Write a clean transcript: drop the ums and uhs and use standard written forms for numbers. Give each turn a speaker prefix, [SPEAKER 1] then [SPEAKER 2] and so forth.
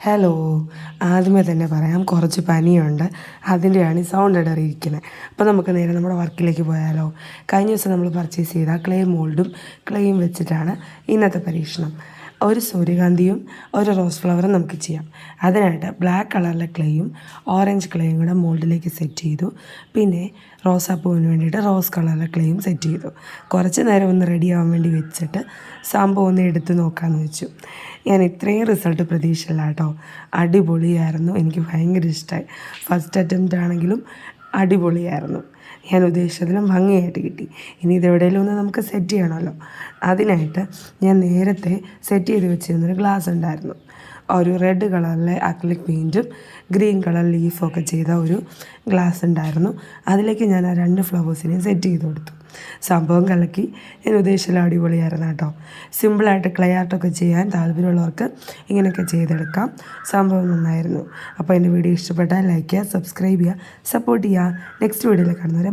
[SPEAKER 1] Hello. ആദ്യമേ തന്നെ പറയാം, കുറച്ച് പനിയുണ്ട്. അതിൻ്റെയാണ് ഈ സൗണ്ട് ഇടറിയിരിക്കുന്നത്. അപ്പോൾ നമുക്ക് നേരെ നമ്മുടെ വർക്കിലേക്ക് പോയാലോ. കഴിഞ്ഞ ദിവസം നമ്മൾ പർച്ചേസ് ചെയ്ത ക്ലേ മോൾഡും ക്ലേയും വെച്ചിട്ടാണ് ഇന്നത്തെ പരീക്ഷണം. ഒരു സൂര്യകാന്തിയും ഒരു റോസ് ഫ്ലവറും നമുക്ക് ചെയ്യാം. അതിനായിട്ട് ബ്ലാക്ക് കളറിലെ ക്ലേയും ഓറഞ്ച് ക്ലേയും കൂടെ മോൾഡിലേക്ക് സെറ്റ് ചെയ്തു. പിന്നെ റോസാപ്പൂവിന് വേണ്ടിയിട്ട് റോസ് കളറിലെ ക്ലേയും സെറ്റ് ചെയ്തു. കുറച്ച് നേരം ഒന്ന് റെഡി ആവാൻ വേണ്ടി വെച്ചിട്ട് സംഭവം ഒന്ന് എടുത്ത് നോക്കാമെന്ന് വെച്ചു. ഞാൻ ഇത്രയും റിസൾട്ട് പ്രതീക്ഷിച്ചില്ല കേട്ടോ. അടിപൊളിയായിരുന്നു. എനിക്ക് ഭയങ്കര ഇഷ്ടമായി. ഫസ്റ്റ് അറ്റംപ്റ്റ് ആണെങ്കിലും അടിപൊളിയായിരുന്നു. ഞാൻ ഉദ്ദേശിച്ചതിലും ഭംഗിയായിട്ട് കിട്ടി. ഇനി ഇതെവിടെയെങ്കിലും ഒന്ന് നമുക്ക് സെറ്റ് ചെയ്യണമല്ലോ. അതിനായിട്ട് ഞാൻ നേരത്തെ സെറ്റ് ചെയ്ത് വെച്ചിരുന്നൊരു ഗ്ലാസ് ഉണ്ടായിരുന്നു. ഒരു റെഡ് കളറിലെ അക്രിലിക് പെയിൻറ്റും ഗ്രീൻ കളർ ലീഫൊക്കെ ചെയ്ത ഒരു ഗ്ലാസ് ഉണ്ടായിരുന്നു. അതിലേക്ക് ഞാൻ ആ 2 ഫ്ലവേഴ്സിനെയും സെറ്റ് ചെയ്ത് കൊടുത്തു. സംഭവം കലക്കി. ഞാൻ ഉദ്ദേശിച്ചാൽ അടിപൊളിയായിരുന്നു കേട്ടോ. സിമ്പിളായിട്ട് ക്ലേ ആർട്ടൊക്കെ ചെയ്യാൻ താല്പര്യമുള്ളവർക്ക് ഇങ്ങനെയൊക്കെ ചെയ്തെടുക്കാം. സംഭവം നന്നായിരുന്നു. അപ്പോൾ എൻ്റെ വീഡിയോ ഇഷ്ടപ്പെട്ടാൽ ലൈക്ക് ചെയ്യുക, സബ്സ്ക്രൈബ് ചെയ്യുക, സപ്പോർട്ട് ചെയ്യുക. നെക്സ്റ്റ് വീഡിയോയിൽ കാണുന്നവരെ